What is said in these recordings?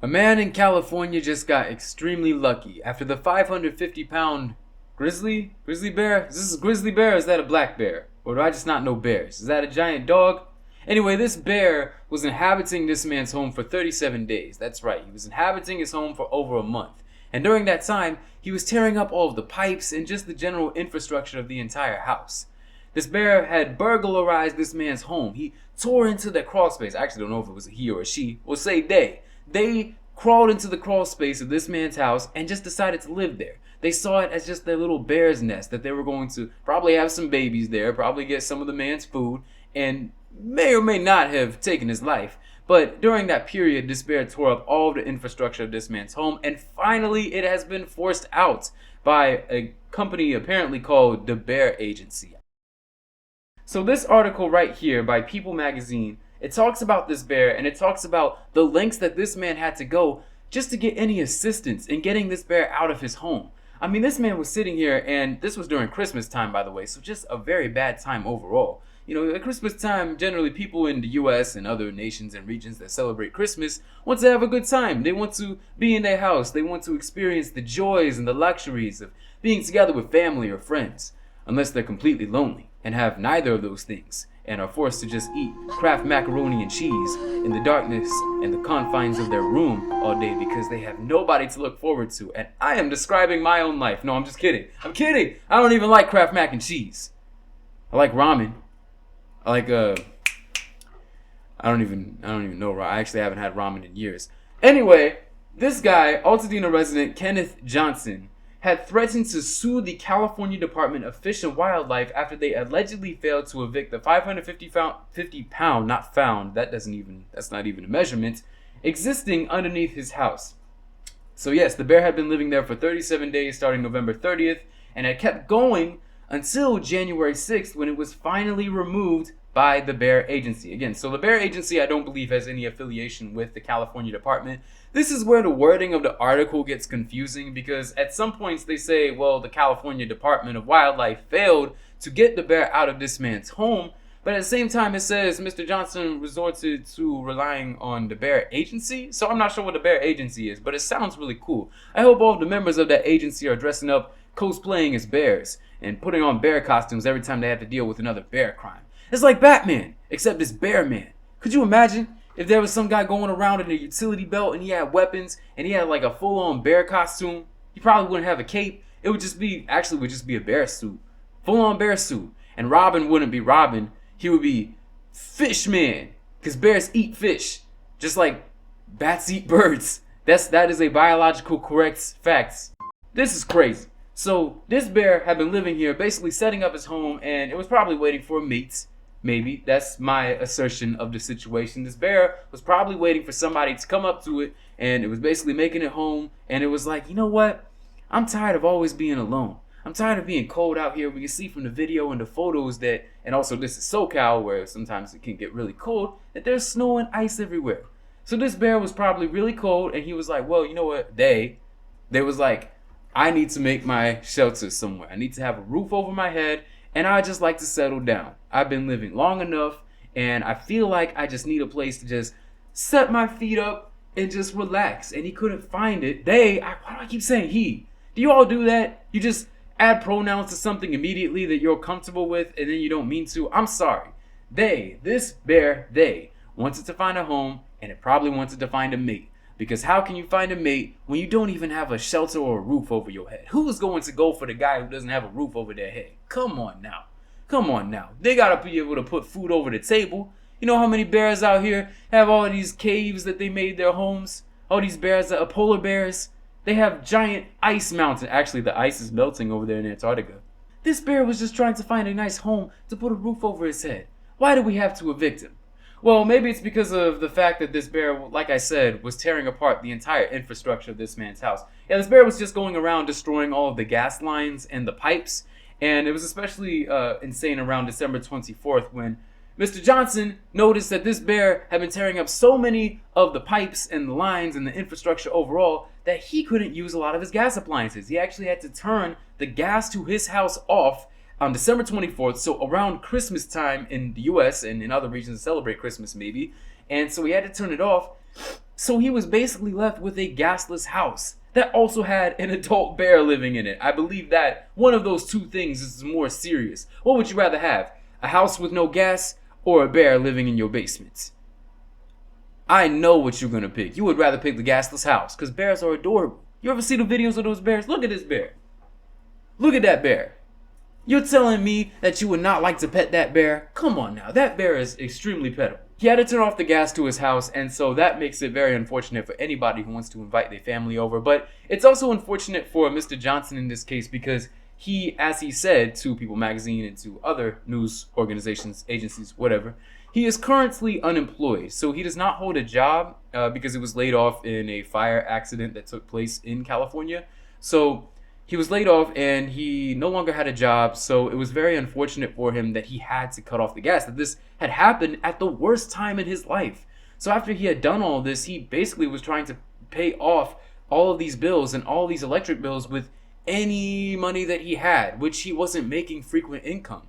A man in California just got extremely lucky after the 550-pound grizzly bear. Is this a grizzly bear or is that a black bear? Or do I just not know bears? Is that a giant dog? Anyway, this bear was inhabiting this man's home for 37 days. That's right, he was inhabiting his home for over a month. And during that time, he was tearing up all of the pipes and just the general infrastructure of the entire house. This bear had burglarized this man's home. He tore into the crawl space. I actually don't know if it was a he or a she. We'll say they. They crawled into the crawl space of this man's house and just decided to live there. They saw it as just their little bear's nest that they were going to probably have some babies there, probably get some of the man's food, and may or may not have taken his life. But during that period, this bear tore up all of the infrastructure of this man's home, and finally it has been forced out by a company apparently called the Bear Agency. So this article right here by People Magazine, it talks about this bear and it talks about the lengths that this man had to go just to get any assistance in getting this bear out of his home. I mean, this man was sitting here, and this was during Christmas time, by the way, so just a very bad time overall. You know, at Christmas time, generally people in the US and other nations and regions that celebrate Christmas want to have a good time. They want to be in their house. They want to experience the joys and the luxuries of being together with family or friends. Unless they're completely lonely and have neither of those things and are forced to just eat Kraft macaroni and cheese in the darkness and the confines of their room all day because they have nobody to look forward to. And I am describing my own life. No, I'm just kidding. I'm kidding. I don't even like Kraft mac and cheese. I like ramen. I like I don't even know. I actually haven't had ramen in years. Anyway, this guy, Altadena resident Kenneth Johnson, had threatened to sue the California Department of Fish and Wildlife after they allegedly failed to evict the 550-pound, not found, that's not even a measurement, existing underneath his house. So yes, the bear had been living there for 37 days starting November 30th, and had kept going until January 6th when it was finally removed by the Bear Agency. Again, so the Bear Agency I don't believe has any affiliation with the California Department. This is where the wording of the article gets confusing because at some points they say, well, the California Department of Wildlife failed to get the bear out of this man's home, but at the same time it says Mr. Johnson resorted to relying on the Bear Agency. So I'm not sure what the Bear Agency is, but it sounds really cool. I hope all the members of that agency are dressing up, cosplaying as bears, and putting on bear costumes every time they have to deal with another bear crime. It's like Batman, except it's Bear Man. Could you imagine if there was some guy going around in a utility belt and he had weapons and he had like a full-on bear costume? He probably wouldn't have a cape. It would just be a bear suit. Full-on bear suit. And Robin wouldn't be Robin. He would be Fish Man. Because bears eat fish. Just like bats eat birds. That is a biological correct fact. This is crazy. So this bear had been living here, basically setting up his home, and it was probably waiting for a mate. Maybe. That's my assertion of the situation. This bear was probably waiting for somebody to come up to it, and it was basically making it home, and it was like, you know what? I'm tired of always being alone. I'm tired of being cold out here. We can see from the video and the photos that, and also this is SoCal where sometimes it can get really cold, that there's snow and ice everywhere. So this bear was probably really cold, and he was like, well, you know what? They was like, I need to make my shelter somewhere. I need to have a roof over my head, and I just like to settle down. I've been living long enough, and I feel like I just need a place to just set my feet up and just relax. And he couldn't find it. Why do I keep saying he? Do you all do that? You just add pronouns to something immediately that you're comfortable with, and then you don't mean to? I'm sorry. This bear, wanted to find a home, and it probably wanted to find a mate. Because how can you find a mate when you don't even have a shelter or a roof over your head? Who's going to go for the guy who doesn't have a roof over their head? Come on now. They gotta be able to put food over the table. You know how many bears out here have all these caves that they made their homes? All these bears that are polar bears. They have giant ice mountains. Actually, the ice is melting over there in Antarctica. This bear was just trying to find a nice home to put a roof over his head. Why do we have to evict him? Well, maybe it's because of the fact that this bear, like I said, was tearing apart the entire infrastructure of this man's house. Yeah, this bear was just going around destroying all of the gas lines and the pipes, and it was especially insane around December 24th when Mr. Johnson noticed that this bear had been tearing up so many of the pipes and the lines and the infrastructure overall that he couldn't use a lot of his gas appliances. He actually had to turn the gas to his house off on December 24th, so around Christmas time in the US and in other regions that celebrate Christmas maybe. And so he had to turn it off So he was basically left with a gasless house that also had an adult bear living in it. I believe that one of those two things is more serious. What would you rather have? A house with no gas or a bear living in your basement? I know what you're gonna pick. You would rather pick the gasless house because bears are adorable. You ever see the videos of those bears? Look at this bear. Look at that bear. You're telling me that you would not like to pet that bear? Come on now, that bear is extremely pettable. He had to turn off the gas to his house, and so that makes it very unfortunate for anybody who wants to invite their family over. But it's also unfortunate for Mr. Johnson in this case because he, as he said to People Magazine and to other news organizations, agencies, whatever, he is currently unemployed. So he does not hold a job because he was laid off in a fire accident that took place in California. So he was laid off and he no longer had a job, so it was very unfortunate for him that he had to cut off the gas, that this had happened at the worst time in his life. So after he had done all this, he basically was trying to pay off all of these bills and all these electric bills with any money that he had, which he wasn't making frequent income.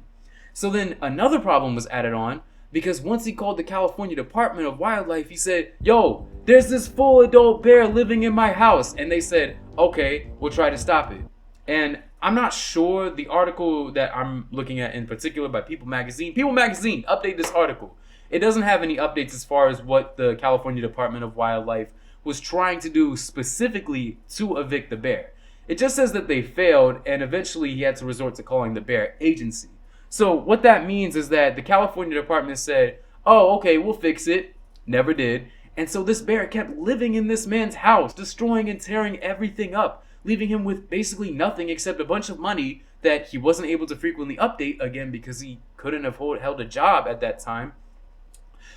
So then another problem was added on, because once he called the California Department of Wildlife, he said, yo, there's this full adult bear living in my house. And they said, okay, we'll try to stop it. And I'm not sure the article that I'm looking at in particular by People Magazine, update this article. It doesn't have any updates as far as what the California Department of Wildlife was trying to do specifically to evict the bear. It just says that they failed and eventually he had to resort to calling the bear agency. So what that means is that the California department said, oh, okay, we'll fix it. Never did. And so this bear kept living in this man's house, destroying and tearing everything up, leaving him with basically nothing except a bunch of money that he wasn't able to frequently update again because he couldn't have held a job at that time.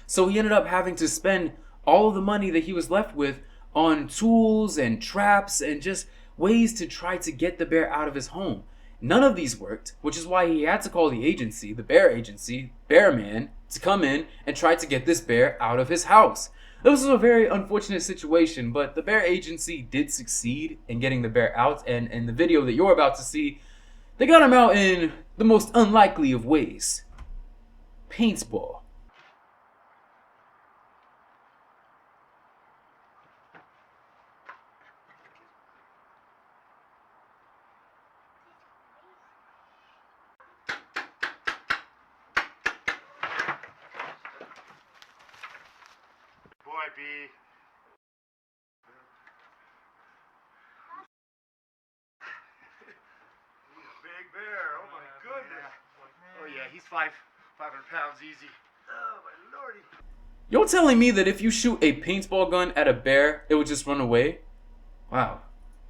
So he ended up having to spend all of the money that he was left with on tools and traps and just ways to try to get the bear out of his home. None of these worked, which is why he had to call the agency, the bear agency, Bearman, to come in and try to get this bear out of his house. This was a very unfortunate situation, but the bear agency did succeed in getting the bear out, and in the video that you're about to see, they got him out in the most unlikely of ways. Paintball. Boy, B. He's a big bear. Oh my goodness. Oh yeah, he's 500 pounds easy. Oh my lordy. You're telling me that if you shoot a paintball gun at a bear, it would just run away? Wow.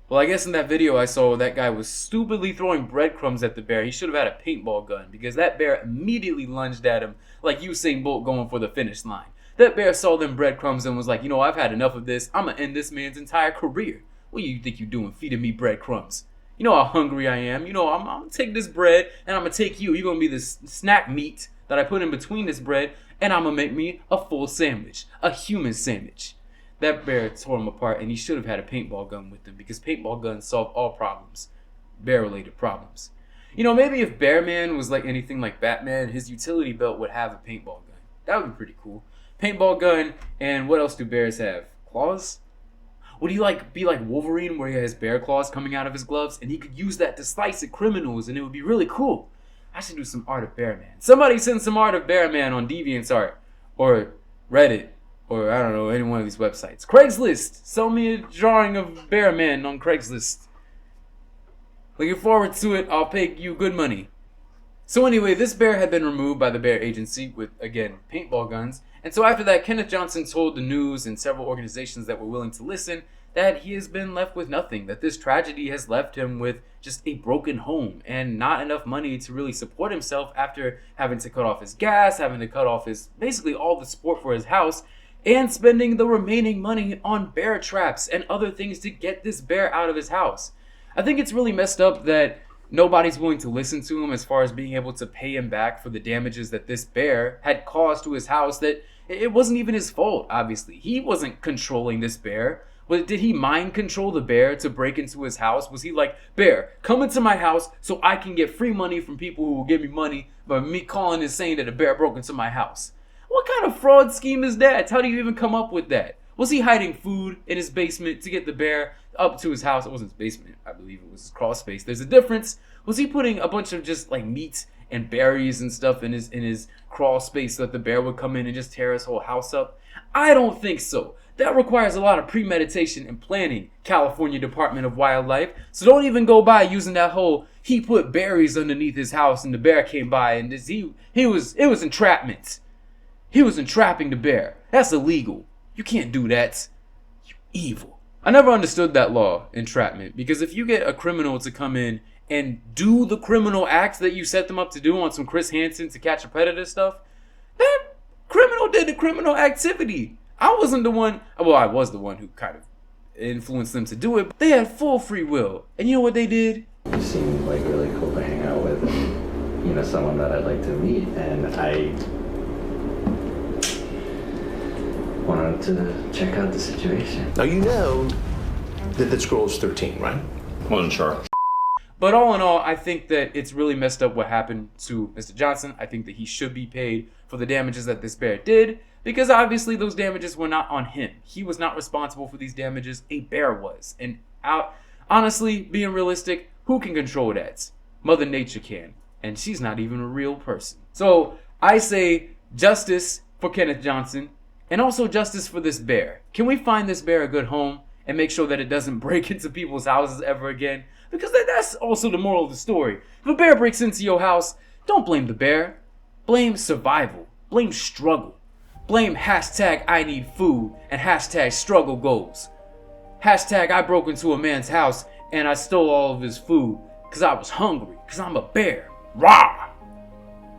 Well, I guess in that video I saw that guy was stupidly throwing breadcrumbs at the bear. He should have had a paintball gun because that bear immediately lunged at him like Usain Bolt going for the finish line. That bear saw them breadcrumbs and was like, you know, I've had enough of this. I'm going to end this man's entire career. What do you think you're doing feeding me breadcrumbs? You know how hungry I am. You know, I'm going to take this bread and I'm going to take you. You're going to be this snack meat that I put in between this bread and I'm going to make me a full sandwich, a human sandwich. That bear tore him apart and he should have had a paintball gun with him because paintball guns solve all problems, bear-related problems. You know, maybe if Bearman was like anything like Batman, his utility belt would have a paintball gun. That would be pretty cool. Paintball gun, and what else do bears have? Claws? Would he be like Wolverine where he has bear claws coming out of his gloves and he could use that to slice at criminals and it would be really cool. I should do some art of Bearman. Somebody send some art of Bearman on DeviantArt or Reddit or I don't know, any one of these websites. Craigslist! Sell me a drawing of Bearman on Craigslist. Looking forward to it. I'll pay you good money. So anyway, this bear had been removed by the bear agency with, again, paintball guns. And so after that, Kenneth Johnson told the news and several organizations that were willing to listen that he has been left with nothing, that this tragedy has left him with just a broken home and not enough money to really support himself after having to cut off his gas, having to cut off his, basically all the support for his house, and spending the remaining money on bear traps and other things to get this bear out of his house. I think it's really messed up that nobody's willing to listen to him as far as being able to pay him back for the damages that this bear had caused to his house, that it wasn't even his fault, obviously. He wasn't controlling this bear. But did he mind control the bear to break into his house? Was he like, bear, come into my house so I can get free money from people who will give me money by me calling and saying that a bear broke into my house? What kind of fraud scheme is that? How do you even come up with that? Was he hiding food in his basement to get the bear up to his house? It wasn't his basement. I believe it was his crawl space. There's a difference. Was he putting a bunch of just like meat and berries and stuff in his crawl space so that the bear would come in and just tear his whole house up? I don't think so. That requires a lot of premeditation and planning, California Department of Wildlife. So don't even go by using that whole he put berries underneath his house and the bear came by and it was entrapment. He was entrapping the bear. That's illegal. You can't do that. You evil. I never understood that law, entrapment, because if you get a criminal to come in and do the criminal acts that you set them up to do on some Chris Hansen to catch a predator stuff, that criminal did the criminal activity. I wasn't the one, well, I was the one who kind of influenced them to do it, but they had full free will. And you know what they did? You seem like really cool to hang out with and, you know, someone that I'd like to meet, and I wanted to check out the situation. Now you know that this girl is 13, right? Wasn't sure. But all in all, I think that it's really messed up what happened to Mr. Johnson. I think that he should be paid for the damages that this bear did, because obviously those damages were not on him. He was not responsible for these damages. A bear was. And honestly, being realistic, who can control that? Mother Nature can. And she's not even a real person. So I say justice for Kenneth Johnson and also justice for this bear. Can we find this bear a good home and make sure that it doesn't break into people's houses ever again? Because that's also the moral of the story. If a bear breaks into your house, don't blame the bear. Blame survival. Blame struggle. Blame hashtag I need food and hashtag struggle goals. Hashtag I broke into a man's house and I stole all of his food because I was hungry, because I'm a bear. Rawr!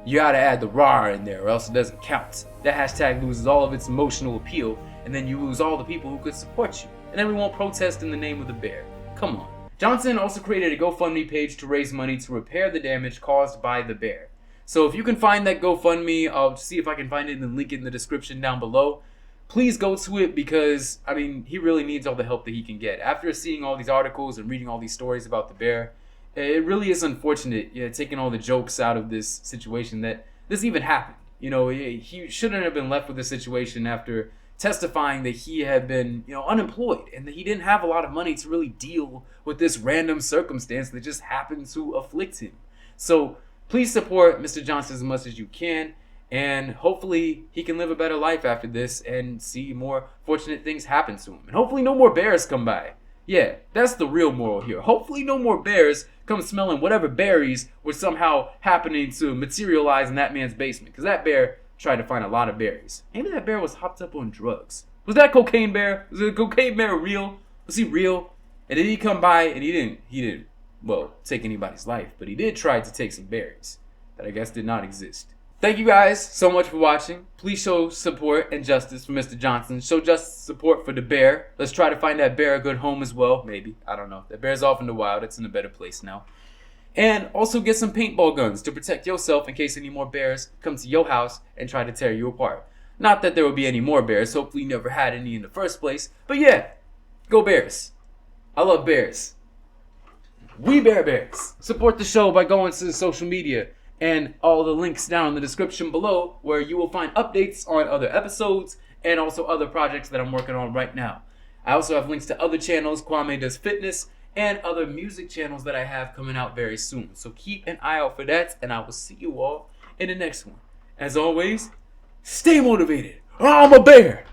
You gotta add the rawr in there or else it doesn't count. That hashtag loses all of its emotional appeal and then you lose all the people who could support you. And then we won't protest in the name of the bear. Come on. Johnson also created a GoFundMe page to raise money to repair the damage caused by the bear. So if you can find that GoFundMe, I'll see if I can find it and link it in the description down below. Please go to it because, I mean, he really needs all the help that he can get. After seeing all these articles and reading all these stories about the bear, it really is unfortunate, taking all the jokes out of this situation that this even happened. You know, he shouldn't have been left with this situation after testifying that he had been, unemployed and that he didn't have a lot of money to really deal with this random circumstance that just happened to afflict him. So please support Mr. Johnson as much as you can, and hopefully he can live a better life after this and see more fortunate things happen to him. And hopefully no more bears come by. Yeah, that's the real moral here. Hopefully no more bears come smelling whatever berries were somehow happening to materialize in that man's basement, because that bear tried to find a lot of berries. Maybe that bear was hopped up on drugs. Was that cocaine bear? Was the cocaine bear real? Was he real? And did he come by and he didn't, take anybody's life, but he did try to take some berries that I guess did not exist. Thank you guys so much for watching. Please show support and justice for Mr. Johnson. Show justice and support for the bear. Let's try to find that bear a good home as well. Maybe. I don't know. That bear's off in the wild. It's in a better place now. And also get some paintball guns to protect yourself in case any more bears come to your house and try to tear you apart. Not that there will be any more bears. Hopefully you never had any in the first place. But yeah, go Bears. I love bears. We Bear Bears. Support the show by going to the social media and all the links down in the description below, where you will find updates on other episodes and also other projects that I'm working on right now. I also have links to other channels, Kwame Does Fitness, and other music channels that I have coming out very soon. So keep an eye out for that, and I will see you all in the next one. As always, stay motivated. I'm a bear.